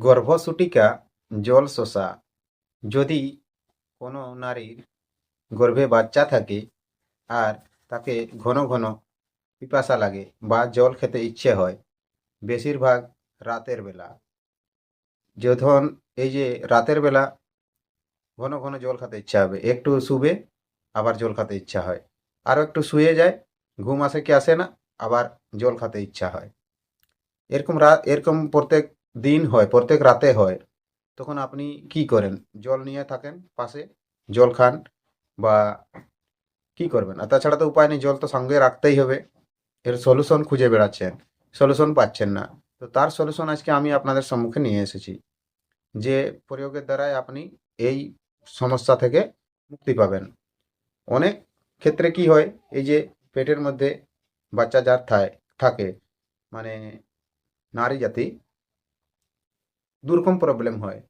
গর্ভসূতিকা জল শোষা। যদি কোনো নারীর গর্ভে বাচ্চা থাকে আর তাকে ঘন ঘন পিপাসা লাগে বা জল খেতে ইচ্ছে হয়, বেশিরভাগ রাতের বেলা, যখন এই যে রাতের বেলা ঘন ঘন জল খেতে ইচ্ছা হবে, একটু শুবে আবার জল খেতে ইচ্ছা হয়, আরও একটু শুয়ে যায়, ঘুম আসে কি আসে না, আবার জল খেতে ইচ্ছা হয়। এরকম প্রত্যেক দিন হয়, প্রত্যেক রাতে হয়। তখন আপনি কি করেন? জল নিয়ে থাকেন পাশে, জল খান বা কি করবেন? আর তাছাড়া তো উপায় নেই, জল তো সঙ্গে রাখতেই হবে। এর সলিউশন খুঁজে বেড়াচ্ছেন, সলিউশন পাচ্ছেন না। তো তার সলিউশন আজকে আমি আপনাদের সম্মুখে নিয়ে এসেছি, যে প্রয়োগের দ্বারাই আপনি এই সমস্যা থেকে মুক্তি পাবেন। অনেক ক্ষেত্রে কি হয়, এই যে পেটের মধ্যে বাচ্চা যার থাকে, মানে নারী জাতি, দুরকম প্রবলেম হয়।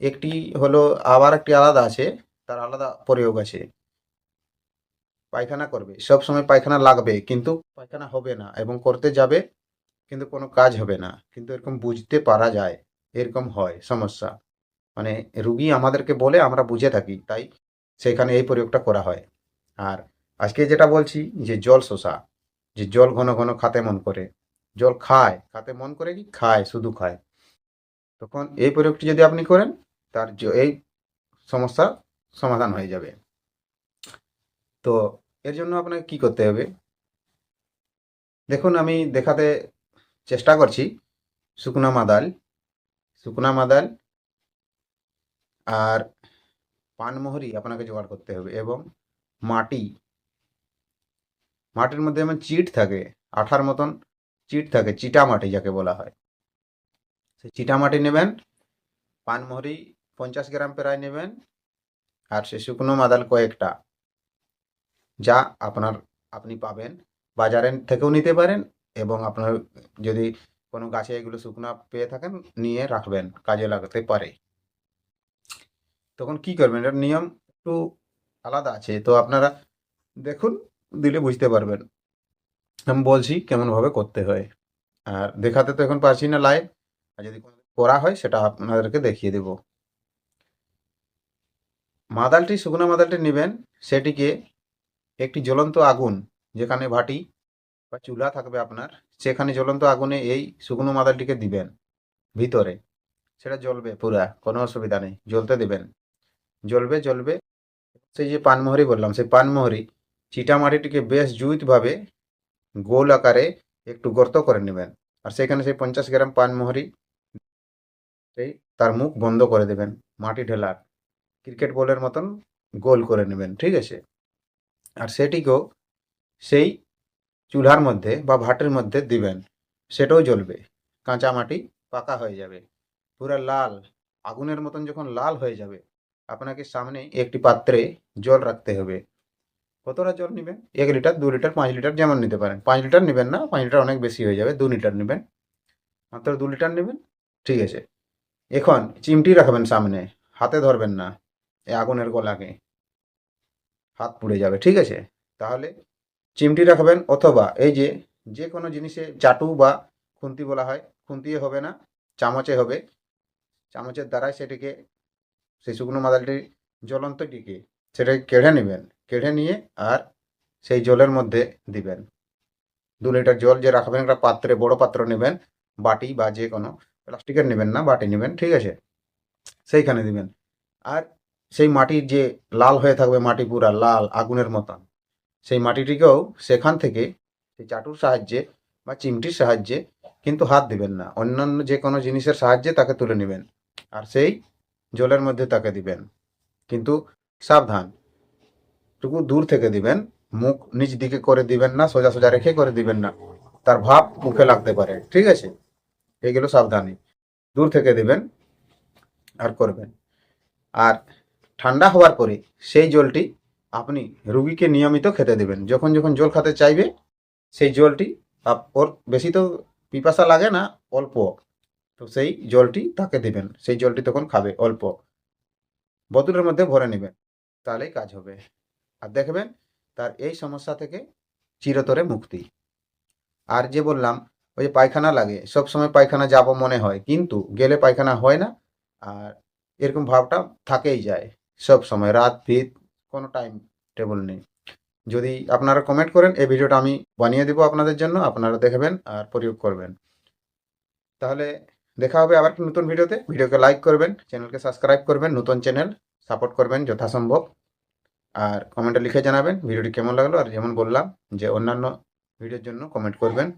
একটি হলো, আবার একটি আলাদা আছে, তার আলাদা প্রয়োগ আছে। পায়খানা করবে, সব সময় পায়খানা লাগবে, কিন্তু পায়খানা হবে না, এবং করতে যাবে কিন্তু কোনো কাজ হবে না, কিন্তু এরকম বুঝতে পারা যায়, এরকম হয় সমস্যা। মানে রুগী আমাদেরকে বলে, আমরা বুঝে থাকি, তাই সেখানে এই প্রয়োগটা করা হয়। আর আজকে যেটা বলছি, যে জল শোষা, যে জল ঘন ঘন খাতে মন করে, জল খায়, খাতে মন করে কি খায়, শুধু খায়, তখন এই প্রয়োগটি যদি আপনি করেন, এই সমস্যা সমাধান হয়ে যাবে। তো এর জন্য আপনাকে কি করতে হবে? দেখুন, আমি দেখাতে চেষ্টা করছি। শুকনা মাদাল, শুকনা মাদাল আর পানমোহরি আপনাকে জোগাড় করতে হবে, এবং মাটি, মাটির মধ্যে যেমন চিট থাকে, আঠার মতন চিট থাকে, চিটা মাটি যাকে বলা হয়, সেই চিটা মাটি নেবেন। পানমোহরি 50 গ্রাম প্রায় নেবেন, আর সে শুকনো মাদাল কয়েকটা, যা আপনি পাবেন, বাজারের থেকেও নিতে পারেন, এবং আপনার যদি কোনো গাছে এগুলো শুকনা পেয়ে থাকেন, নিয়ে রাখবেন, কাজে লাগাতে পারে। তখন কি করবেন, এটার নিয়ম একটু আলাদা আছে, তো আপনারা দেখুন, দিলে বুঝতে পারবেন। আমি বলছি কেমন ভাবে করতে হয়। আর দেখাতে তো এখন পারছি না লাইভ, আর যদি কোনো করা হয় সেটা আপনাদেরকে দেখিয়ে দেব। মাদালটি, শুকনো মাদালটি নেবেন, সেটিকে একটি জ্বলন্ত আগুন, যেখানে ভাটি বা চুলা থাকবে আপনার, সেখানে জ্বলন্ত আগুনে এই শুকনো মাদালটিকে দিবেন ভিতরে। সেটা জ্বলবে পুরা, কোনো অসুবিধা নেই, জ্বলতে দিবেন। জ্বলবে জ্বলবে, সেই যে পানমোহরি বললাম, সেই পানমোহরি চিটামাটিটিকে বেশ জুইতভাবে গোল আকারে একটু গর্ত করে নেবেন, আর সেখানে সেই 50 গ্রাম পানমোহরি, সেই তার মুখ বন্ধ করে দেবেন, মাটি ঢেলার ক্রিকেট বলের মতন গোল করে নেবেন, ঠিক আছে? আর সেটিকেও সেই চুলার মধ্যে বা ভাটের মধ্যে দিবেন, সেটাও জ্বলবে, কাঁচা মাটি পাকা হয়ে যাবে, পুরা লাল, আগুনের মতন যখন লাল হয়ে যাবে, আপনাকে সামনে একটি পাত্রে জল রাখতে হবে। কতটা জল নেবেন? 1 লিটার, 2 লিটার, 5 লিটার, যেমন নিতে পারেন। 5 লিটার নেবেন না, 5 লিটার অনেক বেশি হয়ে যাবে, 2 লিটার নেবেন, মাত্র 2 লিটার নেবেন, ঠিক আছে? এখন চিমটি রাখবেন সামনে, হাতে ধরবেন না, এই আগুনের গোলাকে, হাত পুড়ে যাবে, ঠিক আছে? তাহলে চিমটি রাখবেন, অথবা এই যে যে কোনো জিনিসে চাটু বা খুন্তি বলা হয়, খুন্তিয়ে হবে না, চামচে হবে। চামচের দ্বারাই সেটিকে, সেই শুকনো মাদালটি জ্বলন্তটিকে, সেটাকে কেড়ে নেবেন, কেড়ে নিয়ে আর সেই জলের মধ্যে দিবেন। 2 লিটার জল যে রাখবেন, একটা পাত্রে, বড় পাত্র নেবেন, বাটি বা যে কোনো, প্লাস্টিকের নেবেন না, বাটি নেবেন, ঠিক আছে? সেইখানে দিবেন। আর সেই মাটির যে লাল হয়ে থাকবে, মাটি পুরা লাল আগুনের মতন, সেই মাটিটিকেও সেখান থেকে সেই চাটুর সাহায্যে বা চিমটির সাহায্যে, কিন্তু হাত দিবেন না, অন্যান্য যে কোনো জিনিসের সাহায্যে তাকে তুলে নেবেন, আর সেই জলের মধ্যে তাকে দিবেন। কিন্তু সাবধান, একটু দূর থেকে দিবেন, মুখ নিচ দিকে করে দিবেন না, সোজা সোজা রেখে করে দিবেন না, তার ভাব মুখে লাগতে পারে, ঠিক আছে? এগুলো সাবধানী, দূর থেকে দিবেন আর করবেন। আর ঠান্ডা হওয়ার পরে সেই জলটি আপনি রুগীকে নিয়মিত খেতে দেবেন, যখন যখন জল খেতে চাইবে, সেই জলটি, ওর বেশি তো পিপাসা লাগে না, অল্প, তো সেই জলটি তাকে দেবেন, সেই জলটি তখন খাবে অল্প, বোতলের মধ্যে ভরে নেবেন, তাহলেই কাজ হবে। আর দেখবেন তার এই সমস্যা থেকে চিরতরে মুক্তি। আর যে বললাম ওই যে পায়খানা লাগে, সব সময় পায়খানা যাব মনে হয়, কিন্তু গেলে পায়খানা হয় না। আর এরকম ভাবটা থাকেই যায় সব সময়, রাত ভিত কোনো টাইম টেবল নেই। যদি আপনারা কমেন্ট করেন, এই ভিডিওটা আমি বানিয়ে দেবো আপনাদের জন্য, আপনারা দেখবেন আর প্রয়োগ করবেন। তাহলে দেখা হবে আবার একটা নতুন ভিডিওতে। ভিডিওকে লাইক করবেন, চ্যানেলকে সাবস্ক্রাইব করবেন, নতুন চ্যানেল সাপোর্ট করবেন যথাসম্ভব। আর কমেন্টে লিখে জানাবেন ভিডিওটি কেমন লাগলো, আর যেমন বললাম যে অন্যান্য ভিডিওর জন্য কমেন্ট করবেন।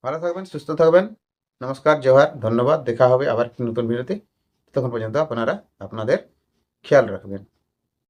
ভালো থাকবেন, সুস্থ থাকবেন। নমস্কার, জোহার, ধন্যবাদ। দেখা হবে আবার একটি নতুন ভিডিওতে। তখন পর্যন্ত আপনারা আপনাদের খেয়াল রাখবেন।